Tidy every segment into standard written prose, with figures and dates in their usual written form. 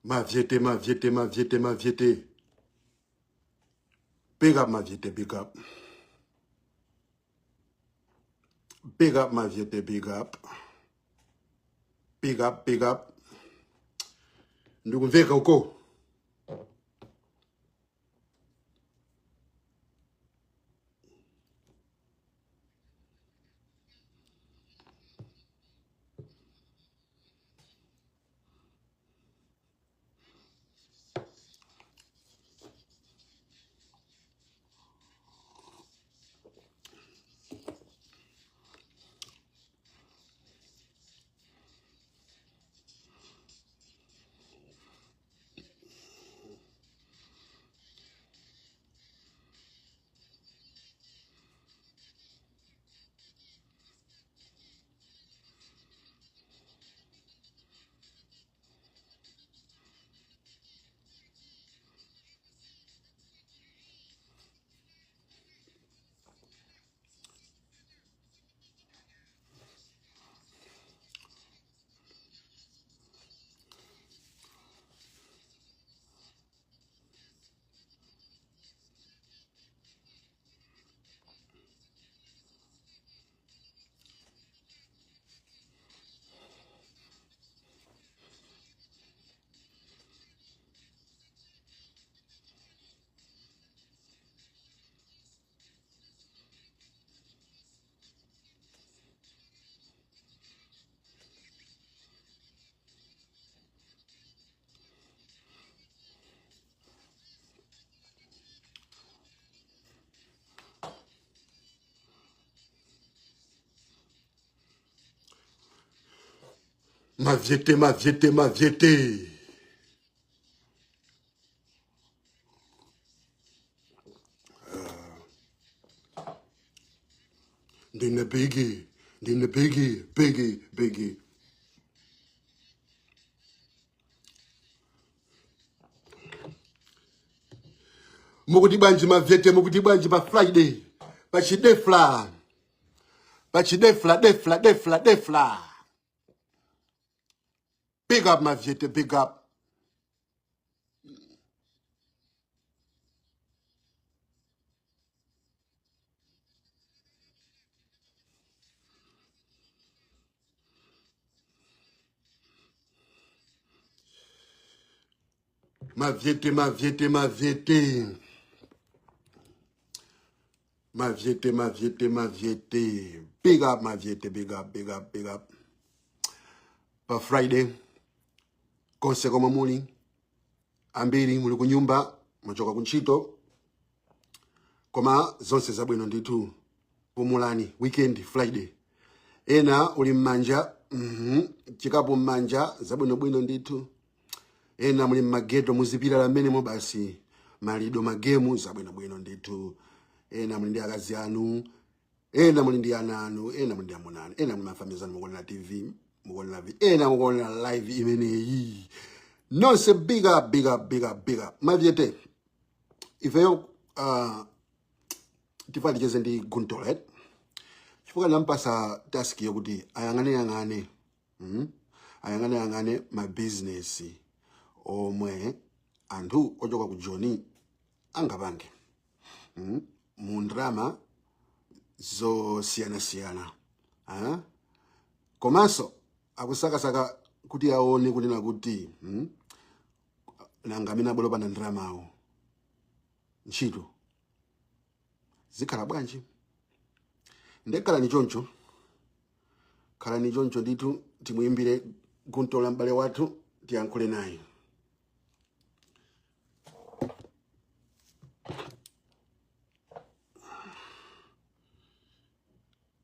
Ma viete, ma viete, ma viete, ma viete. Big up, ma viete, big up. Big up, ma viete, big up. Big up, big up. Ndugu mveka uko. Ma viete, ma viete, ma viete. Dine biggie, biggie, biggie. Mukudi banji ma viete, mukudi banji ma Friday. Bachi defla. Bachi defla. Big up, ma viete, big up. Ma viete, ma viete, ma viete. Ma viete, ma viete, ma viete. Big up, ma viete, big up, big up, big up. Pa Friday, konse koma muli. Ambiri muli kunyumba, machoka kunchito. Koma zonse zabwino nditu. Pumulani, weekend, Friday. Ena uli mmanja, chikapu mmanja, zabwino bwino nditu. Ena muli mageto muzipira la menemo basi. Malido magemu, zabwino bwino nditu. Ena muli ndi akazi anu. Ena muli ndi ana anu. Ena muli ndi amunani. Ena muli mafamizani mukuona TV. Mukuona vi. Ena mukuona live imene yi. Nonse big up, big up, big up, big up. Maviete. Ifeyo, tifali cheze ndi Guntolet. Chifuka nampasa task yokuti ayangane. Ayangane my business. Omwe anthu ochoka ku Johnny angapange. Mundrama zo siyana. Komanso akusakasaka kuti aone kunena kuti nanga mina bolo pana ndrama awo. Ntchito zikhala bwanji. Ndekhala ni choncho. Khala ni choncho nditu timuimbire Guntola mbale wathu tiyankhule naye.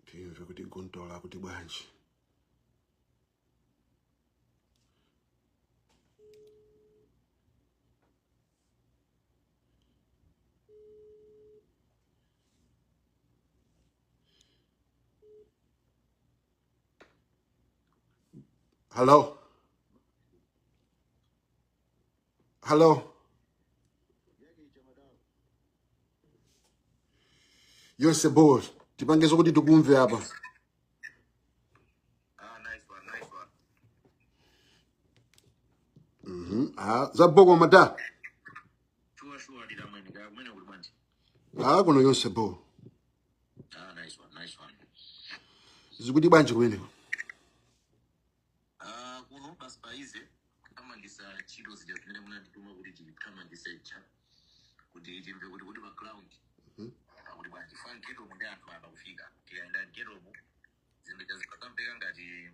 Timve kuti Guntola kuti bwanji. Hello? Hello? Yose boss. Tipange zokuti tukumve apa. Nice one. Zaboko mata. Sure, did I mean, when I would want. Kuno yonse bo. Nice one. Zikuti banje kwene. Kuno paspa ize, kama ndisa chido zijakile muna ndituma kuti kama ndisa icha. Kuti jimbe kuti background. Kuti banje fan kedo munde anthu apa kufika. Tikaenda kedo mu zimbe zikampeka ngati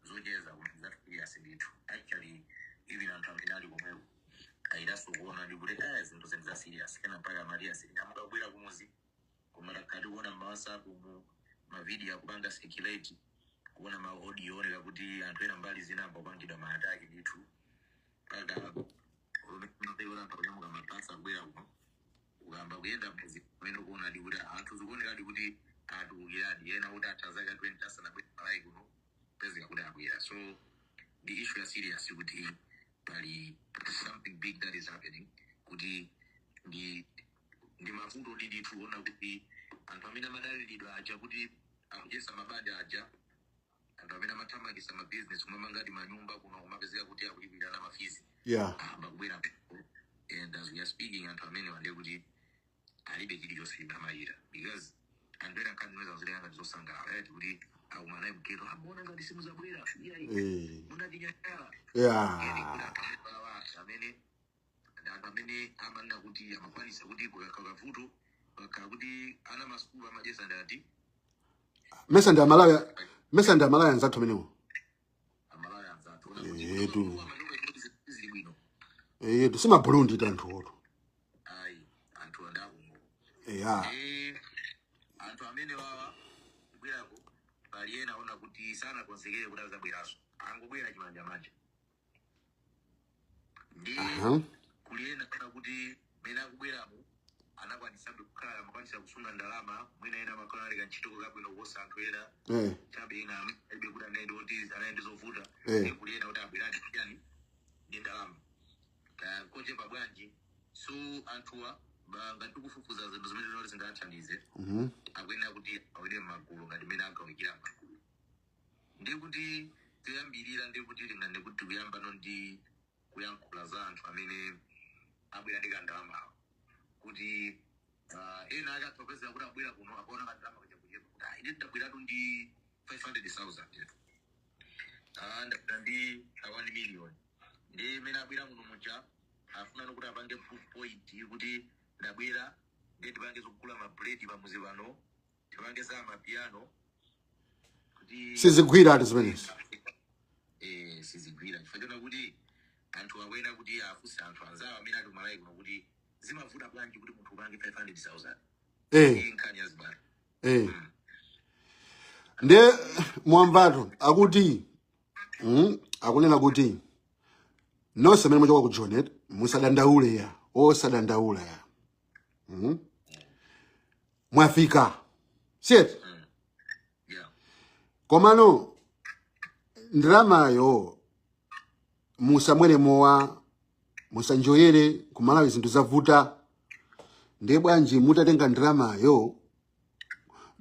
zojeza kuti zatukuya sinditu. Actually even anthu amene komwe airaso kuona ndikuti zinthu zenza serious kana mpaka Maria serious amukabwera kumuzi kumara kati kuona mawasa kumu mavideo akupanga circulate kuona ma audio oneka kuti anthu ena mbali zinamba kupangidwa ma attack ndithu paka umeona pakunyamuka mapasa kubwera kuno ukamba kuyenda muzi kumene kuona ndikuti anthu zikuoneka ndikuti atukiradi ena kuti atazaka 20 asana bwera malai kuno pezeka kuti abwera. So the issue is serious kuti pali something big that is happening kuti ndi mafundo ndithu ona kuti anthu amene amadalidwa aja kuti akujesa mabanja aja anthu amene amathamangisa ma business kumamangati manyumba kuno kumapezeka kuti akulipirana mafizi bakubwera and as we are speaking anthu amene wande kuti alibe chilichonse chimamayira because anthu ena kandiweza kuzilanga ndizosangalala right kuti akumanayi mketo amona ngati simuzabwera munatinyakala amene amanena kuti amakwanisa kuti kukakavuto kuti ana masukulu amajesa ndati mesa ndi amalaya nzathu amenewo amalaya nzathu yetu sima Burundi tanthu oto anthu andakumo anthu amene wawa kubwerako pali ena ona kuti sana konsekere kuti azabweraso angobwera chimanja ndi kuliyena kana kuti mena akubweramo anakwanisa kukhala amakwanisa kusunga ndalama mwina ena makhala ali kantchito kabwino kuposa anthu ena chabe ina alibe kuti anaende kuti anaende zovuta kuliyena kuti abwerani kuyani ndi ndalama konje pabwanji. So anthuwa ngati kufufuza zinthu zimene zoti zingathandize akuyenera kuti awire magulu ngati mene agawikira magulu ndi kuti tiyambirira ndi kuti tingande kuti kuyamba ndi kuyankhula za anthu amene abwera ndi kandalama kuti ena akatopeza kuti abwera kuno akaona kandalama kachakuchepa kuti ine ndabweratu ndi 500,000 ndabwera ndi 1 million ndi mene abwera muno mucha afuna nokuti apange proof point kuti ndabwera ndi tipange zokugula mabredi pamuzi pano tipange za mapiano kuti sizigwira ati zimenezi sizigwira chifukwa kuti anthu akwena kuti afunse anthu anzawo amene ali kumalayi kuno kuti zimavuta bwanji kuti munthu upange 500,000 nkhani yazibala nde mwamvato akuti akunena kuti nonse mene mwachoka ku Jonet musadandaule ya osadandaula ya mwafika shit komano ndramayo musamwere mowa musanjoyere kumalawi zinthu zavuta ndiye bwanji mutatenga ndramayo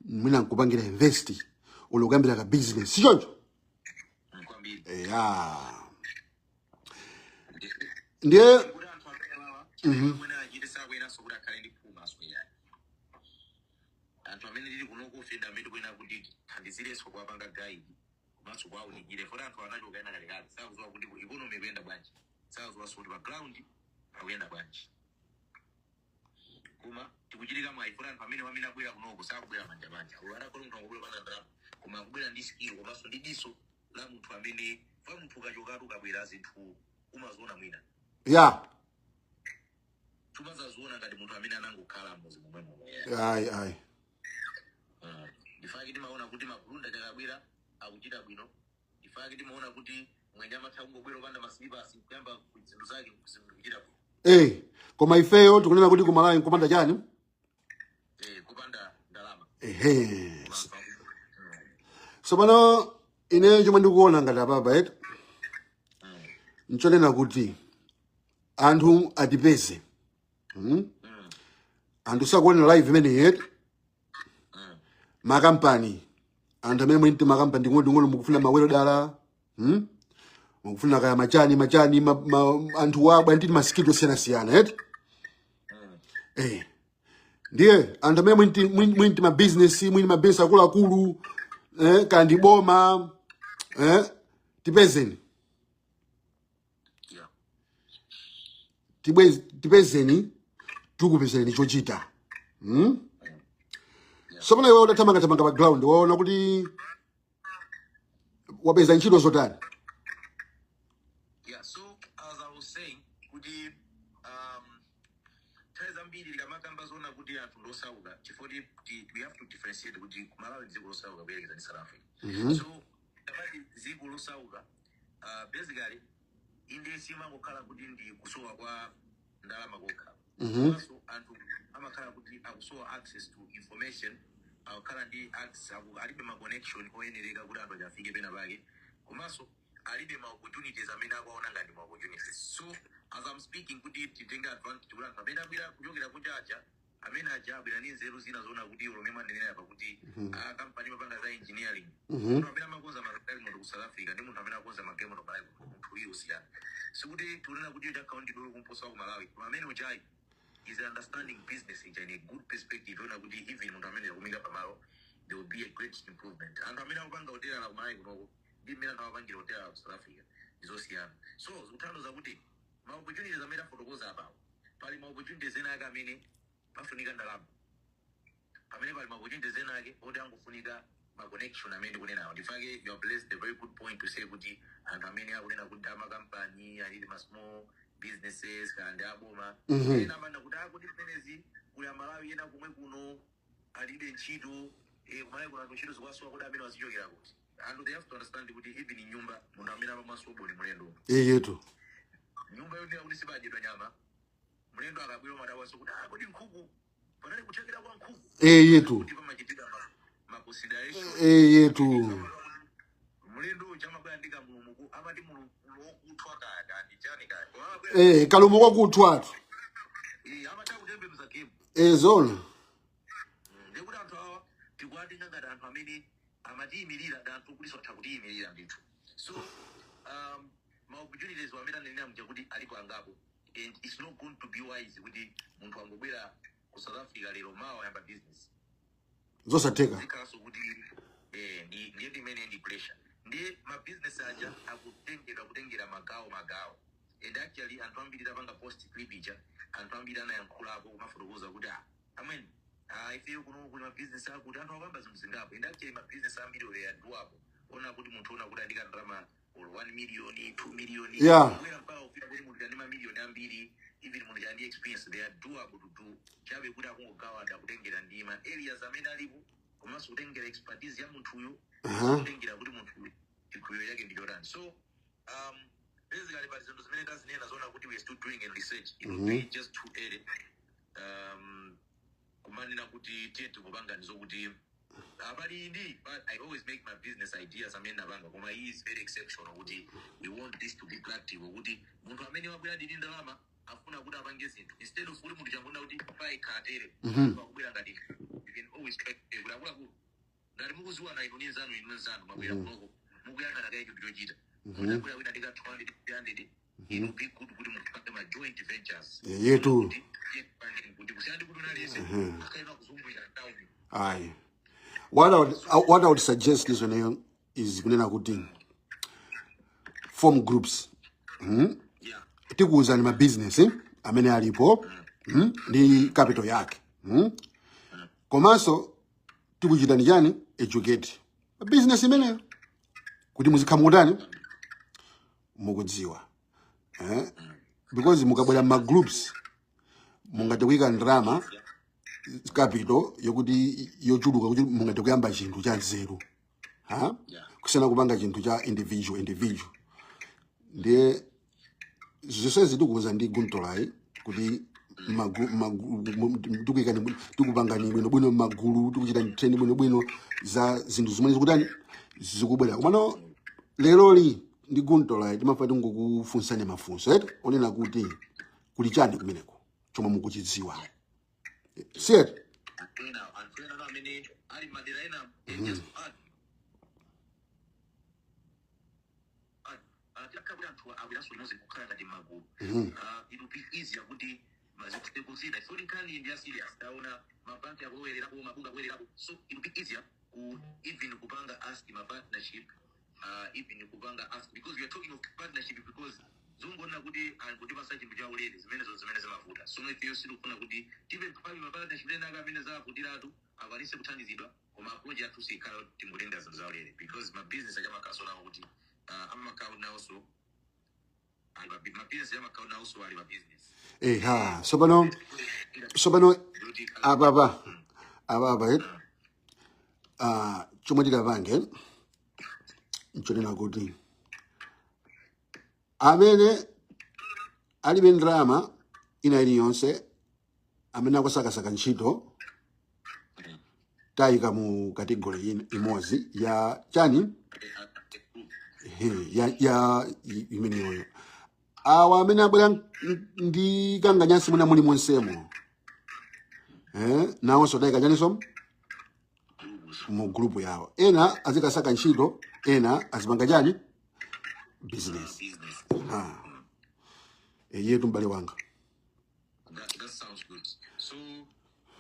mwina nkupangira investi ulukambira ka business sichoncho ndiye anthu amene tili kuno kufenda amene kwena kuti handizireso kuwapanga guide kumaso kwawo nijire fora anthu anachoka ena kalekale sakuziwa kuti economy kuyenda bwanji sakuziwa kuti background akuyenda bwanji koma tikuchitika mwayi fora anthu amene abwera kunoko sakubwera manja anakolo munthu angobwera pana ndalama koma akubwera ndi skill komanso ndi diso la munthu amene fa munthu ukachokatu ukabwera zinthu umaziona mwina tumazaziona ngati munthu amene anangokhala mmozi momwe ndifake timaona kuti magulunda chakabwera akuchita bwino ndifake timaona kuti mwenye amatha kungobwera upanda masilipasi kuyamba zinthu zake kuchita bwino koma ifeyo tikunena kuti kumalawi nkupanda chani kupanda ndalama so pano ine chomwe ndikuona ngati apapa nchonena kuti anthu atipeze anthu sakuonera live imene yetu makampani anthu amene muli mti makampani nding'ono mukufuna mawero dala mukufuna kaya machani anthu wabwa ndi masikito siyana ndiye anthu amene mwinti mabusiness mwini mabusiness akuluakulu kandi boma tipezeni tipezeni tikupezeni chochita sopona iwe udathamanga background waona kuti wapeza ntchito zotani. Yeah, so as I was saying, kuti taiza mbili likamaka zona kuti anthu ndosauka chifukwa we have to differentiate kuti kumalawi dziko losauka kuyelekeza ndi South Africa. So kapati dziko losauka basically inde simangokhala kuti ndi kusowa kwa ndalama kokha. So anthu amakhala kuti akusowa access to information, akhala ndi access alibe ma connection oyenereka kuti anthu afike pena pake. Komanso alibe ma opportunities amene akuona ngati ma opportunities. So as I'm speaking kuti titenga advantage kuti anthu amene abwera kuchokera kunjaja amene abwera ndi nzeru zina zoona kuti ulomema ndinena apa kuti company mapanga za engineering. Munthu amene amakonza magame moto ku South Africa ndi munthu amene akonza magame moto pale munthu uyo siyana. So kuti tunena kuti uja account dolo kumposa ku Malawi. Koma amene ujai is understanding business in a good perspective. Ona kuti even munthu amene akuminga pamalo there will be a great improvement. And amene akupanga hotela la Malawi kunoko ndimene akapangira hotela ku South Africa izosiyana. So utano zakuti ma opportunities amene afotokoza apawo pali ma opportunities ena ake amene pafunika ndalama, amene pali ma opportunities ena ake oti angofunika ma connection amene kunena. Ndifake you have blessed a very good point to say kuti anthu amene akunena kuti ama company alili ma small businesses kandi aboma ena amanda kuti akuti penezi kuli Malawi ena kumwe kuno alibe ntchito kumalawi kuna ntchito zikwasowa kuti amene wazichokera kuti. And they have to understand kuti even in nyumba munthu amene amamwasowa ni mulendo yetu nyumba yonera kuti sibadidwa nyama mulendo akabwera madawaso kuti kodi nkhuku panali kuchekera kwa nkhuku yetu kuti pamachitika ma consideration yetu mulendo chamabwera ndika mulumuku amati mulumuku okuthwa kada ndichani kada kalumu kwakuthwatu amata kutembenuza game zona ndikuti anthu awa tikwati ngati anthu amene amatiyimirira danthu kuliso takutiyimirira ndithu. So ma opportunities wamene anenera mja kuti alipo angapo, and it's not going to be wise kuti munthu angobwera ku South Africa lero mawa yamba business zosatheka zikhalanso kuti ndiye imene ndi pressure ndiye ma business aja akutengera magawo, and actually anthu ambiri tapanga post clip ija anthu ambiri anayankhulapo kumafotokoza kuti amene ife kuno kuli ma business akuti anthu akamba zinthu zingapo, and actually ma business ambiri ole yaduwapo ona kuti munthu ona kuti andika ndalama 1 million 2 million kwera mpaka kufika kuti munthu ndi mamiliyoni ambiri, even munthu chandi experience they are doable to do chabe kuti akungogawa ndakutengera ndima areas amene alipo komanso kutengera expertise ya munthuyo kutengera kuti munthu chikhuyo yake ndi chotani. So basically pali zinthu zimene tazinena zona kuti we are still doing a research, it will be just too early kumanena kuti tiye tikupanga ndizokuti abali ndi, but I always make my business ideas amene nabanga koma he is very exceptional kuti we want this to be practical kuti munthu amene wabwera ndi ndalama afuna kuti apange zinthu instead of kuti munthu changona kuti pai khatere akubwera ngati you can always try kuti akulaku ngati mukuziwana inu nzanu mabwera kunoko mukuyangana kayi kuti chochita munthu wina ndika 200 300 it will be good kuti munthu apange ma joint ventures yetu kuti kusiyandi kuti unalese akaima kuzungulira town. Aye. What I would suggest is kunena kuti form groups. Tikuuza ni ma business amene alipo ndi capital yake. Komanso tikuchita njani educate business imene kuti muzikhamutani mukudziwa. Because mukabwera ma groups mungatikuika ndrama capital yokuti yochuluka kuti mungati kuyamba chinthu cha nzeru kusiyana kupanga chinthu cha individual ndiye zisezi tikuuza ndi Guntolai kuti tikupangani bwino magulu tikuchita training bwino za zinthu zimene zikutani zikubwera komano leroli ndi Guntolai timafati ngokufunsani mafunso onena kuti kuli chani kumeneko chomwe mukuchidziwa. See it? abiraso muzi kukhala ngati magulu it will be easier kuti mazikutekuzida so linkani ndi serious taona mabanki akowererapo mabuga akowererapo so it will be easier ku even kupanga ask ma partnership even kupanga ask because we are talking of partnership because zungona kuti kuti basa chimbo cha ulere zimene zimavuta so if you see ukuna kuti tive pali ma partnership ena ngamene zavutiratu abalise kuthandizidwa koma project athu sikhala timulenda za ulere because my business ajama kasona kuti I'm account now so and my business ajama account now so ali my business ha sobano ababa chomwe tikapange nchonena kuti amene alibe ndrama ina iliyonse amene akusakasaka ntchito tayika mu kategori imodzi ya chani ya imeneyoyo awa amene abwera ndi kanganyansi mwina muli monsemo nawonso tayika chaniso mu grupu yawo ena azikasaka ntchito ena azipanga chani business yetu mbale wanga that sounds good so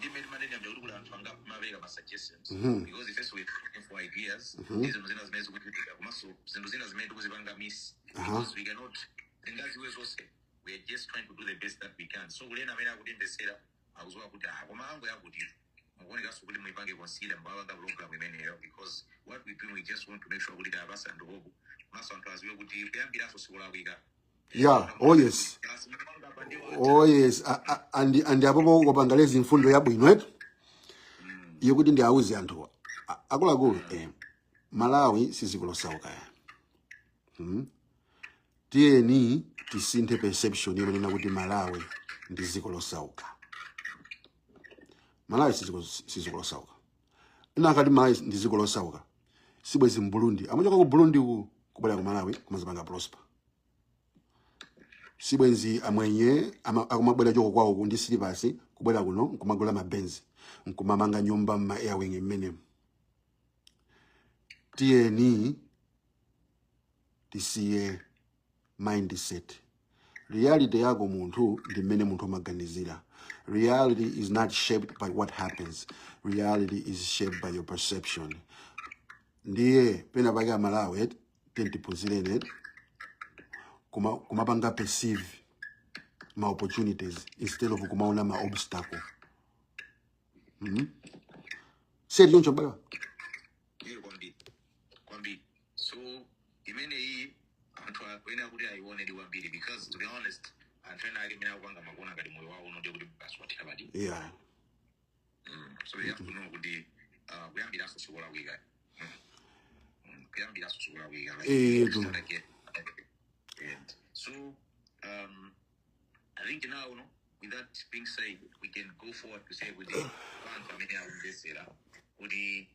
the many of the people are trying to make my suggestions because if we looking for ideas these are the things we do so zinduzina zimene tukuzipanga miss because we cannot ngazi wezo se we are just trying to do the best that we can so kulena amene akutimvesera akuzowa kuti koma ango yakuti mukuoneka sokuli muipange consider mbawanga program imeneyo because what we do we just want to make sure kuti abasa ndogo maso anthu aziwe kuti kuyambiraso sikulakwika oh yes and apopo wapanga lezi mfundo yabwino etu yokuti ndi auzi anthu akuluakulu Malawi sizikulosauka tiyeni tisinthe perception yonena kuti Malawi ndi dziko losauka. Malawi sizikulosauka nakati Malawi ndi dziko losauka sibwezi Burundi amachoka ku Burundi kubwera ku Malawi kumazipanga prosper sibwenzi amwenye akumabwera choko kwawo kundi silivasi kubwera kuno kumagula mabenzi nkumamanga nyumba ma airwing mmene tiyeni tisiye mindset reality yako munthu ndi mmene munthu amaganizira. Reality is not shaped by what happens. Reality is shaped by your perception. Ndiye pena pake Malawi tentiphunzirene kumapanga perceive ma opportunities instead of kumaona ma obstacle. Say yoncho baba. Kwambi. So imene hii anthu akwena kuti aione ndi kwambiri because to be honest anthu ena ali mina kwanga makona ngati moyo wawo unode kuti baswathira badi. Yeah. So you have to know kuti kuyambira sosokola wika. Kuyambira sosokola wika. So I think now with that being said we can go forward to say with the family aundesera with the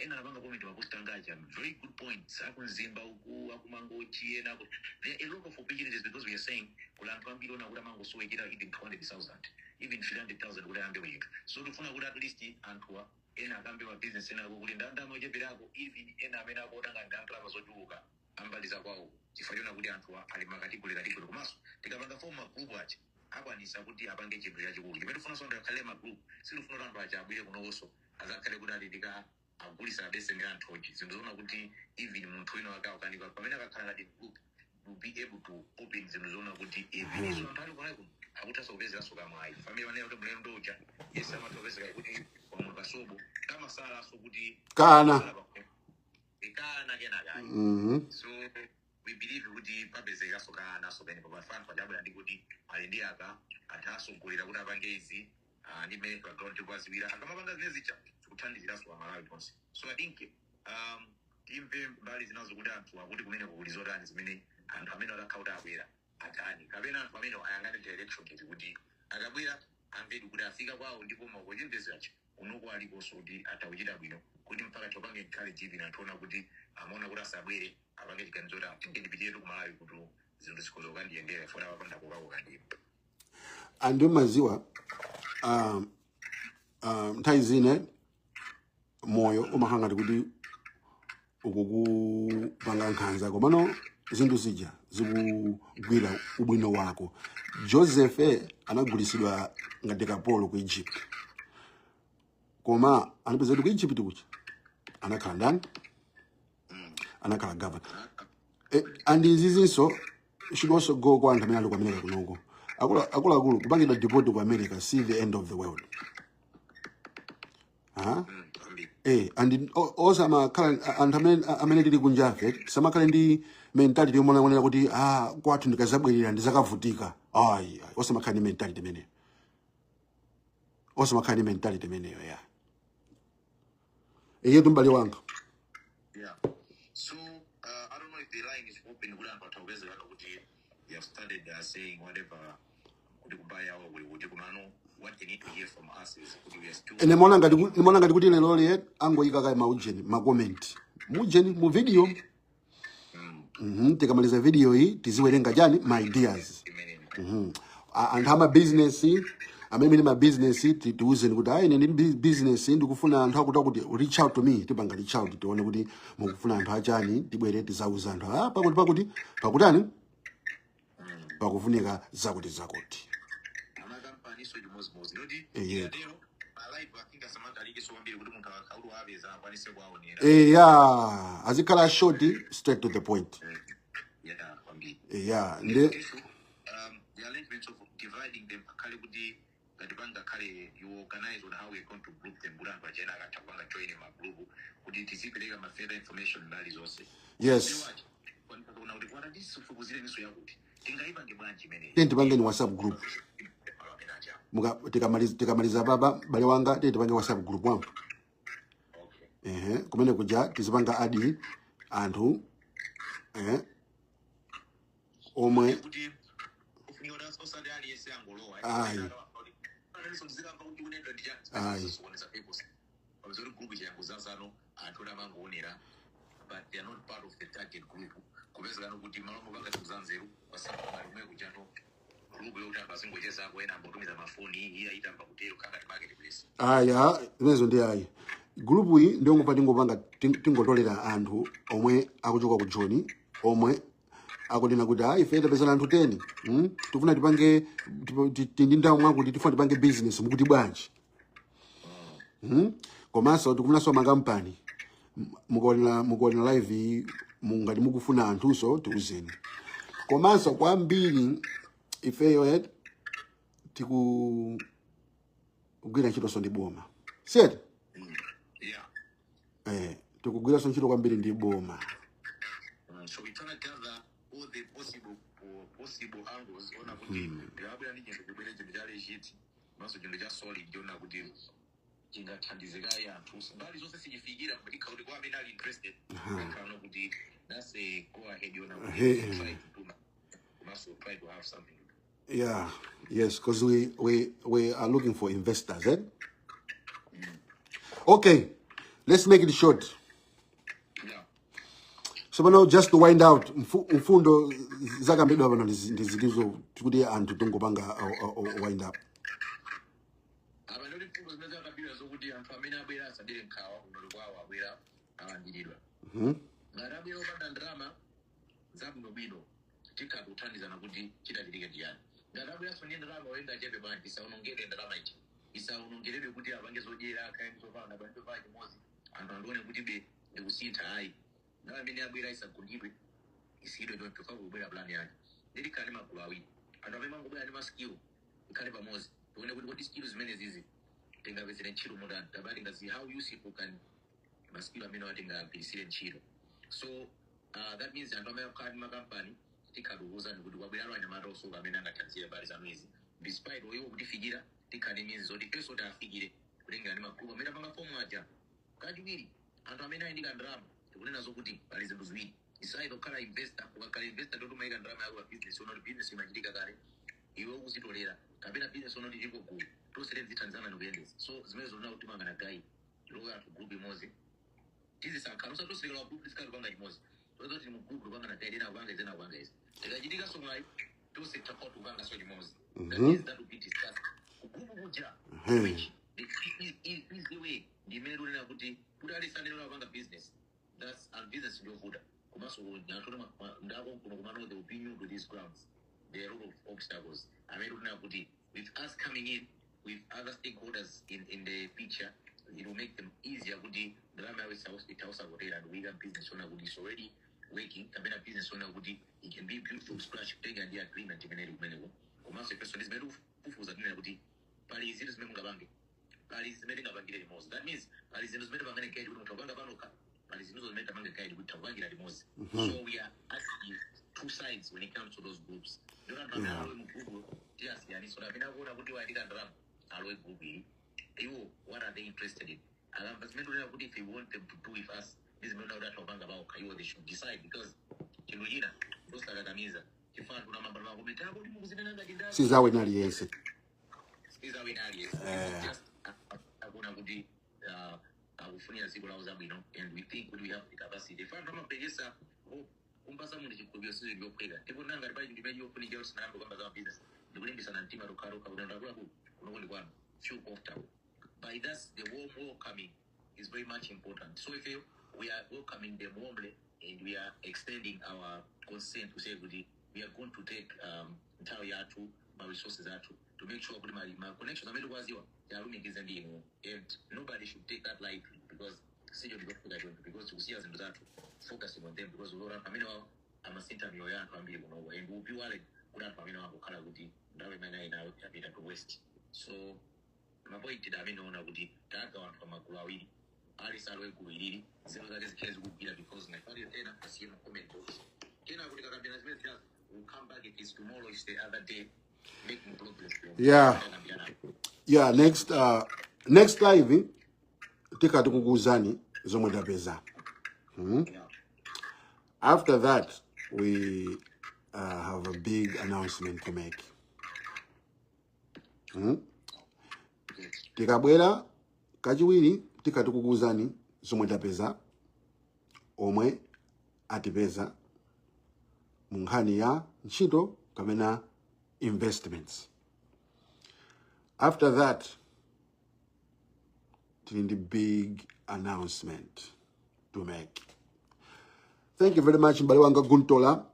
ena abanga comment wakustangaja very good points akunzimba uku akumangochi ena there are a lot of opportunities because we are saying kulantu ambilo na kula mango so ekira even 200,000 even 300,000 kula ambe wetu so tufuna kula at least antwa ena akambe wa business ena kuli ndanda moje birako even ena amena kodanga ndandra bazoduka ambaliza kwao chifanyona kuti antwa alimakati kule kumaso tikapanga form group acha akwanisa kuti apange chinthu chachikulu chimene tufuna sonda khalema group silufuna anthu acha abwire kunonso azakhale kuti alidika agulisa deseni anthoji zindizona kuti even munthu wina wakawo kanika pamene akakhala ngati group will be able to open zindizona kuti even iso anthu ali kunaiko akutasa kupezera soka mwayi family wanena kuti mlendo uja yes amatopezeka kuti kwa kasobo kama sala so kuti kana kenaka so we believe kuti papezeka soka naso bene papa fan pajabula ndi kuti alindi aka atasogolera kuti apange izi ndi mmene background tikwaziwira akamapanga zinezicha kuthandizira so Malawi ponse so I think timve mbali zinazo kuti anthu akuti kumene kulizotani zimene anthu amene akakauta abwera atani kapena anthu amene ayangane direction kuti akabwera amvedi kuti afika kwawo ndipo makochimvezacho unoko aliponso kuti atauchita bwino kuti mpaka topange encourage even anthu kuti amaona kuti asabwere apange chiganizo kuti atinge ndipitiretu ku Malawi kuti zinthu zikhoza kukandiyendera funa apanda kokako kandiyo andi maziwa nthawi zine moyo umahangati kuti ukukupanga nkhanza komano zinthu zija zikugwira ubwino wako. Joseph anagulisidwa ngati kapolo ku Egypt, koma anapeza kuti ku Egypt kucha anakhala ndani, anakhala governor. And izinso should also go kwa anthu amene ali ku America kunoko. Akuluakulu kupangidwa deport ku America, see the end of the world. And also amakhala anthu amene tili kunjafe samakhale ndi mentality yomwe kuti kwathu ndikazabwerera ndizakavutika. Ayi, osamakhala ndi mentality imeneyo. Osamakhala ndi mentality imeneyo ya. Yetu mbali wanga. Yeah. So I don't know if the line is open, but you have started saying whatever. What they need to hear from us is we are still. Nimeona ngati kuti lero lye angoyika kaya maujeni ma comment mujeni mu video. Tikamaliza video hii tiziwerenga jani my ideas. And ama business amene ma business tiuze kuti ndi business ndikufuna anthu akuti kuti reach out to me, tipanga reach out tione kuti mukufuna anthu achani tibwere tizauza anthu pakutani pakufunika zakuti. Yeah, azikhala short, straight to the point. Yeah, the arrangements of dividing them, you organize on how we're going to group them. Further information that is also. Yes. Tipange ni WhatsApp group. Tikamaliza baba bale wanga tipange WhatsApp group wangu. Kumene kuja tizipanga adi anthu omwe but they are not part of the target group. Inezo ndi ayi. Group iyi ndio ngopati ngopanga tingotolera anthu omwe akuchoka ku John, omwe akunena kuti ife tapeza anthu 10. Tifuna tipange tindindawo mwakuti tifuna tipange business mukuti bwanji. Komanso tikufunanso makampani. Mukuona live ngati mukufuna anthuso tiuzeni. Komanso kwambiri ifeyo tikugwira ntchito ndi boma. Siyete? Tikugwira ntchito kwambiri ndi boma. So we try to gather all the possible angles on a good Yeah, yes, because we are looking for investors, eh? Okay, let's make it short. So now just to wind out, mfundo zakambedwa bano ndizilizo kuti anthu tongopanga wind up. Now, many are is a good evil. You see, they don't prefer to wear a plan. They can't even go away. And I remember when I was skill, you can't even most. When I would what skills many is easy. Think of it in Chiro more than the body can see how useful can skill. I mean, I think I'll be seen Chiro. So that means that I'm a company. Take a rose and would be around the matter so I mean, I can see about is amazing. Despite all you would figure, take an means or the case of that figure, bring an animal crew, I mean, I'm a form of can't you read? And I mean, I need a drama. Unena zokuti palize muzwiri isaidho kala investor ukakala investor ndo tumaika ndrama ya business ono business imajidika kale iwe uzitolera kabila business ono ndiko ku to selenzi Tanzania no business so zimezo na utimanga na guy loga to group imozi tizi sakarusa to sirikala group diskali kwanga imozi to zoti mu group kwanga na taidena kwanga izena kwanga izi tekajidika so ngai to sekta kwa kwanga so imozi that is that will be discussed group kuja which is the way the mero na kuti putali sanelo kwanga business. That's and business no good. there will be new to these grounds. There are a lot of obstacles. I mean, with us coming in, with other stakeholders in the picture, it will make them easier. The and we have business owner is already working. I mean, a business owner it can be built from scratch. Take the agreement. That means so we are actually two sides when it comes to those groups. What are they interested in? If you want them to do with us, this is they should decide because and we think we have the capacity. If I'm not business, by that's the warm welcoming is very much important. So if we are welcoming them warmly and we are extending our consent to say we are going to take my resources to make sure my connections and nobody should take that lightly because we see us in that focusing on them because I'm a center and we'll be worried west. So my point is because my father will come back. It is tomorrow, is the other day. Yeah, next live tika tukuguzani zomwe tapeza. After that we have a big announcement to make. Tikabwera kachiwiri tika tukuguzani zomwe tapeza omwe atipeza munkhani ya ntchito kapena investments. After that, the big announcement to make. Thank you very much, Mbaliwanga Guntola.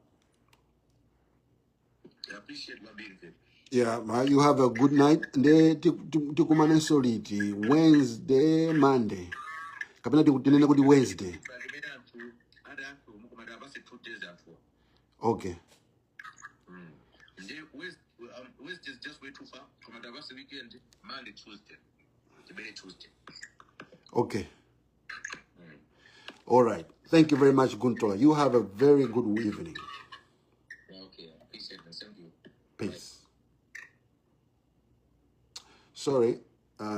I appreciate my being here. Yeah, you have a good night. Tikumane soliti Wednesday, Monday. Kapena tikutinene kuti Wednesday. Okay. West is just way too far. From a diversity weekend, Monday, Tuesday. Tuesday. Okay. All right. Thank you very much, Guntola. You have a very good evening. Okay. Appreciate it. Thank you. Peace. Sorry.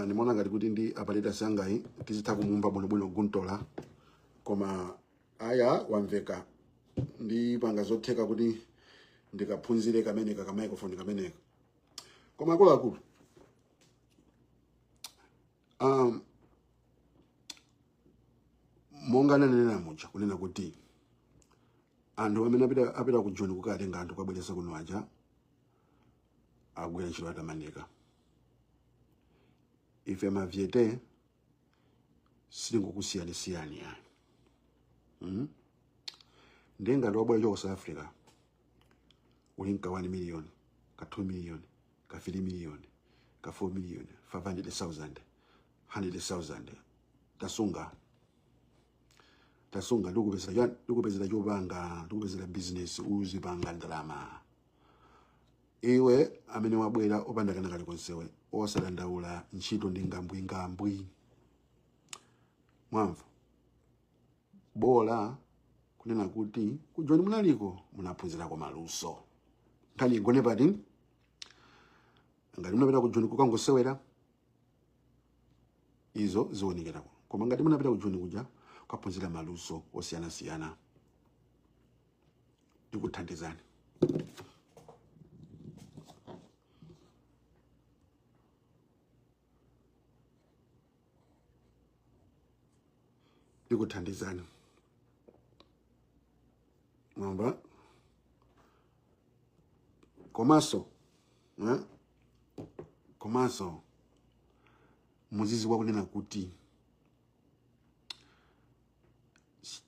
Nimona ngati kuti ndi apaleta sangai tizitha kumumva bwinobwino Guntola. Koma aya wamveka. Ndi panga zotheka kuti ndikaphunzire kameneka ka microphone kameneka. Koma akulu. Monga nanena mucha kunena kuti anthu amene apita ku John kukatenga anthu kwabweresa kuno aja agwera ntchito atamandika. Ife mavyete silingokusiyana-siyani yani. Ndenga ndo wabwera choko South Africa ulinka 1 million, ka 2 million, ka 3 million, ka 4 million, 500,000, 100,000. Tasunga ndikupezera chopanga, ndikupezera business uzipanga ndalama. Iwe amene wabwera opanda kana kali konsewe osadandaula ntchito ndi ngambwi. Mwamva bola kunena kuti kujoni munaliko munaphunzira kwa maluso. Kali ngone pati ngati munapita kujoni kukangosewera izo zionekera. Koma ngati munapita kujoni kuja kaphunzira maluso osiyana-siyana. Ndikuthandizani. Ndikuthandizani. Mwamba komaso muzizi wakunena kuti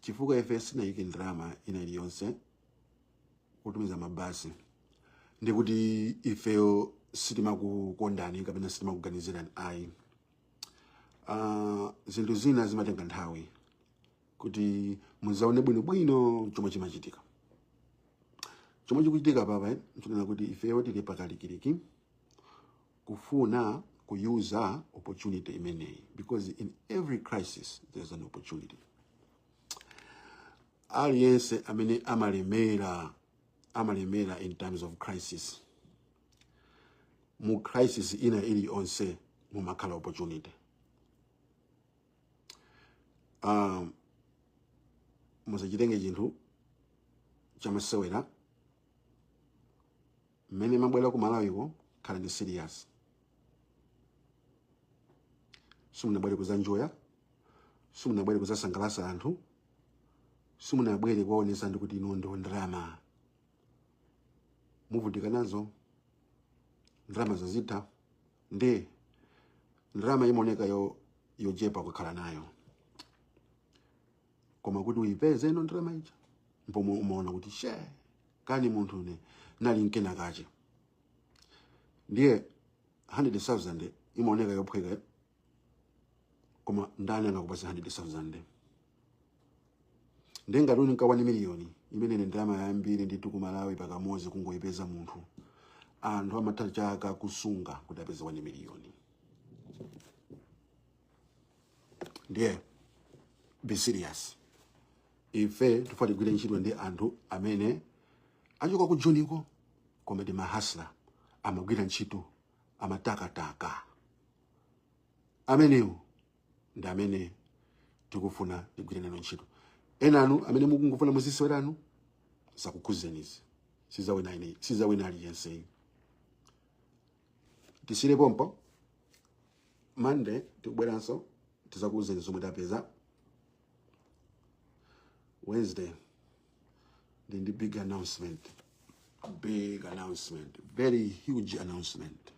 chifukwa ife sinayike ndrama ina iliyonse kutumiza mabasi ndikuti ifeyo sitimakukondani kapena sitimakuganizirani ayi. Zinthu zina zimatenga nthawi kuti muzaone bwinobwino chomwe chimachitika. Chomwe chikuchitika papa nchonena kuti ifeyo tili pakalikiliki kufuna kuyuza opportunity imeneyi, because in every crisis there's an opportunity. Aliyense amene amalemera in times of crisis, mu crisis ina iliyonse mumakhala opportunity. Musachitenge chinthu chamasewera. Mmene mabwera ku Malawiko khala ndi serious. Simunabwere kuzanjoya, simunabwere kuzasangalasa anthu, simunabwere kuwaonesa ndi kuti ino ndo ndrama. Muvutika nazo, ndrama zazitha, nde ndrama imaoneka yojepa kukhala nayo. Koma kuti uyipeze ino ndrama ija, mpomo umaona kuti kani munthu ne nali nkena kache. Ndiye 100,000 imaoneka yophweka, koma ndani angakupasa 100,000. Ndenga tuni nka 1 million imene ni ndrama yambiri nditu ku Malawi pakamozi kungoyipeza munthu. Anthu amatha chaka kusunga kuti apeze 1 million. Ndiye be serious. Ife tufati gwire ntchito ndi anthu amene achoka ku Joniko koma ndi mahasla, amagwira ntchito, amatakataka. Amenewo ndi amene tikufuna tigwire nano ntchito. Enanu amene mukungofuna muzisweranu sakukhuzenizi. Sizawina aliyense. Tisire pompo. Monday tikubweranso tizakuuzeni zomwe tapeza. Wednesday the big announcement. Big announcement. Very huge announcement.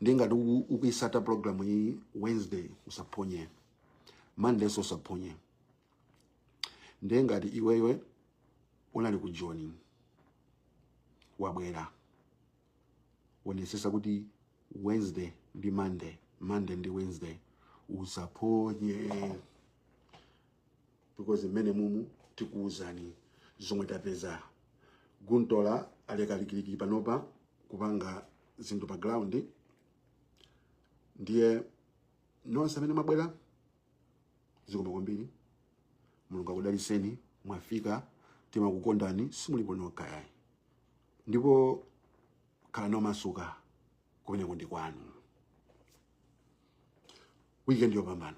Ndinga ukisata program hii Wednesday usaponye. Monday so usaponye. Ndenga iwewe unali kujoni wabwera. Wonesesa kuti Wednesday ndi Monday, Monday ndi Wednesday usaponye. Because mene mumu tikuuzani zomwe tapeza. Guntola alekalikiliki panopa kupanga zinthu pa ground. Ndiye nonse amene mabwera zikoma kwambiri. Mulungu akudaliseni, mwafika, timakukondani, simulipo nokha yayi. Ndipo khala nomasuka kumene kundi kwanu. Weekend yopambana.